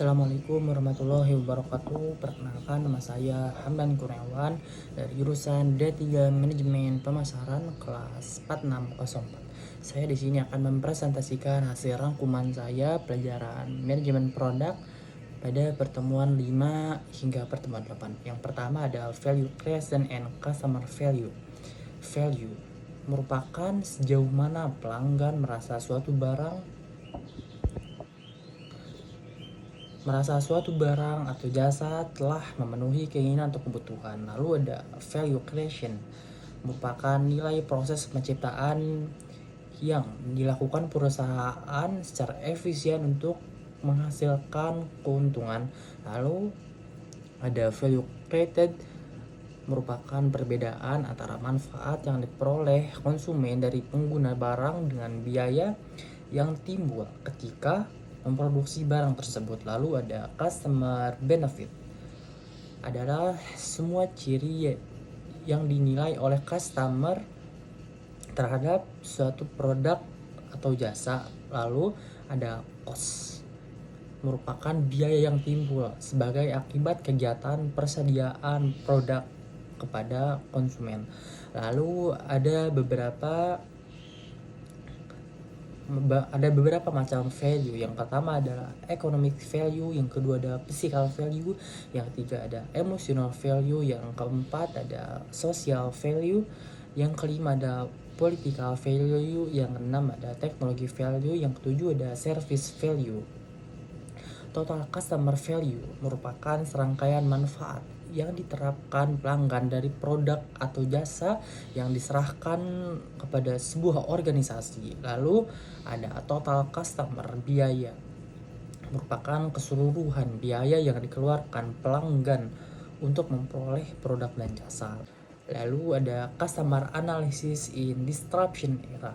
Assalamualaikum warahmatullahi wabarakatuh. Perkenalkan, nama saya Hamdan Kurniawan dari jurusan D3 Manajemen Pemasaran kelas 4604. Saya di sini akan mempresentasikan hasil rangkuman saya pelajaran manajemen produk pada pertemuan 5 hingga pertemuan 8. Yang pertama adalah value creation and customer value. Value merupakan sejauh mana pelanggan merasa suatu barang atau jasa telah memenuhi keinginan atau kebutuhan. Lalu ada value creation, merupakan nilai proses penciptaan yang dilakukan perusahaan secara efisien untuk menghasilkan keuntungan. Lalu ada value created, merupakan perbedaan antara manfaat yang diperoleh konsumen dari pengguna barang dengan biaya yang timbul ketika memproduksi barang tersebut. Lalu ada customer benefit, adalah semua ciri yang dinilai oleh customer terhadap suatu produk atau jasa. Lalu ada cost, merupakan biaya yang timbul sebagai akibat kegiatan persediaan produk kepada konsumen. Lalu ada beberapa macam value. Yang pertama adalah economic value, yang kedua ada physical value, yang ketiga ada emotional value, yang keempat ada social value, yang kelima ada political value, yang keenam ada technology value, yang ketujuh ada service value. Total customer value merupakan serangkaian manfaat yang diterapkan pelanggan dari produk atau jasa yang diserahkan kepada sebuah organisasi. Lalu ada total customer biaya, merupakan keseluruhan biaya yang dikeluarkan pelanggan untuk memperoleh produk dan jasa. Lalu ada customer analysis in disruption era.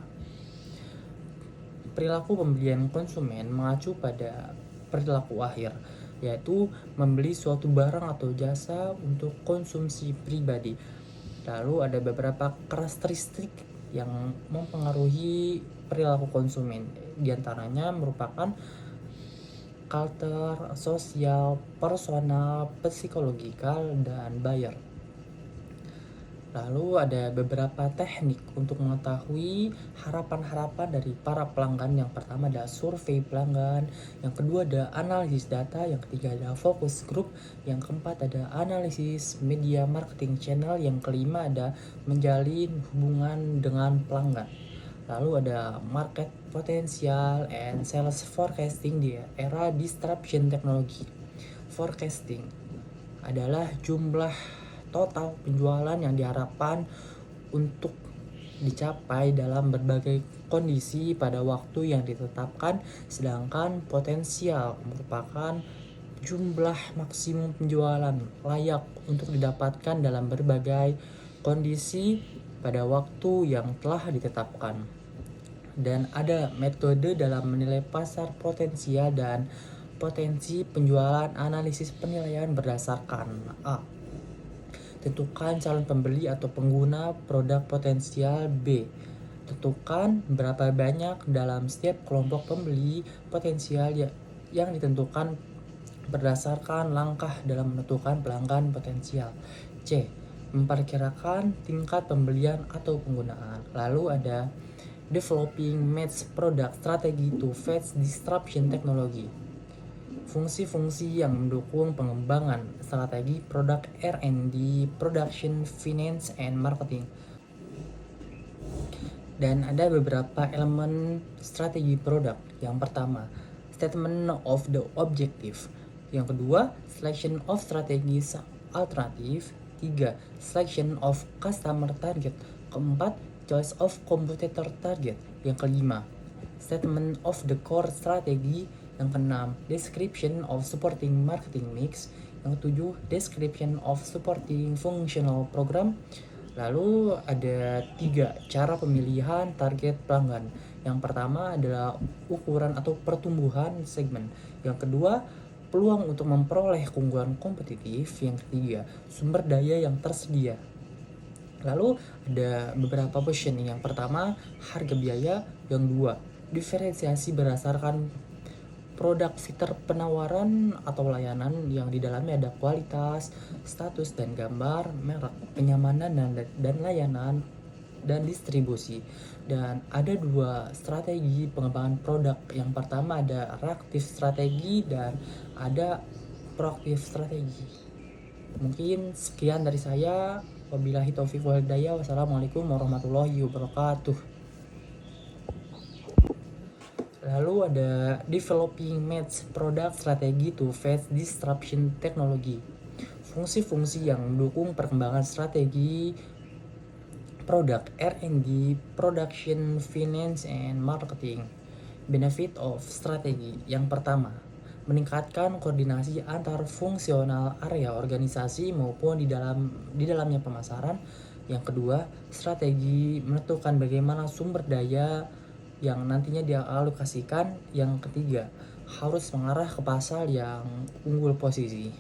Perilaku pembelian konsumen mengacu pada perilaku akhir, yaitu membeli suatu barang atau jasa untuk konsumsi pribadi. Lalu ada beberapa karakteristik yang mempengaruhi perilaku konsumen. Di antaranya merupakan culture, sosial, personal, psikologikal, dan buyer. Lalu ada beberapa teknik untuk mengetahui harapan-harapan dari para pelanggan. Yang pertama ada survei pelanggan, yang kedua ada analisis data, yang ketiga ada focus group, yang keempat ada analisis media marketing channel, yang kelima ada menjalin hubungan dengan pelanggan. Lalu ada market potential and sales forecasting di era disruption teknologi. Forecasting adalah jumlah total penjualan yang diharapkan untuk dicapai dalam berbagai kondisi pada waktu yang ditetapkan, sedangkan potensial merupakan jumlah maksimum penjualan layak untuk didapatkan dalam berbagai kondisi pada waktu yang telah ditetapkan. Dan ada metode dalam menilai pasar potensial dan potensi penjualan. Analisis penilaian berdasarkan A, tentukan calon pembeli atau pengguna produk potensial. B, tentukan berapa banyak dalam setiap kelompok pembeli potensial yang ditentukan berdasarkan langkah dalam menentukan pelanggan potensial. C, memperkirakan tingkat pembelian atau penggunaan. Lalu ada developing match product strategy to face disruption technology. Fungsi-fungsi yang mendukung pengembangan strategi produk R&D, production, finance, and marketing. Dan ada beberapa elemen strategi produk. Yang pertama, statement of the objective. Yang kedua, selection of strategies alternative. 3, selection of customer target. Keempat, choice of competitor target. Yang kelima, statement of the core strategy. Yang keenam, description of supporting marketing mix. Yang ketujuh, description of supporting functional program. Lalu ada 3 cara pemilihan target pelanggan. Yang pertama adalah ukuran atau pertumbuhan segmen. Yang kedua, peluang untuk memperoleh keunggulan kompetitif. Yang ketiga, sumber daya yang tersedia. Lalu ada beberapa positioning. Yang pertama, harga biaya. Yang dua, diferensiasi berdasarkan Produk fitur penawaran atau layanan yang di dalamnya ada kualitas, status dan gambar, merek, kenyamanan dan layanan, dan distribusi. Dan ada 2 strategi pengembangan produk. Yang pertama ada reaktif strategi dan ada proaktif strategi. Mungkin sekian dari saya. Wabillahi taufiq wal hidayah. Wassalamualaikum warahmatullahi wabarakatuh. Lalu ada developing match product strategy to face disruption technology. Fungsi-fungsi yang mendukung perkembangan strategi produk R&D, production, finance, and marketing. Benefit of strategi. Yang pertama, meningkatkan koordinasi antar fungsional area organisasi maupun di dalamnya pemasaran. Yang kedua, strategi menentukan bagaimana sumber daya yang nantinya dialokasikan. Yang ketiga, harus mengarah ke pasar yang unggul posisi.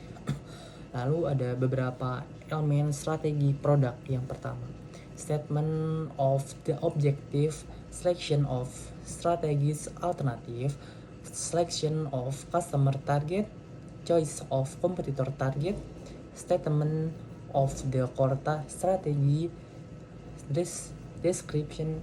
Lalu ada beberapa elemen strategi produk. Yang pertama, statement of the objective, selection of strategies alternative, selection of customer target, choice of competitor target, statement of the core strategy, description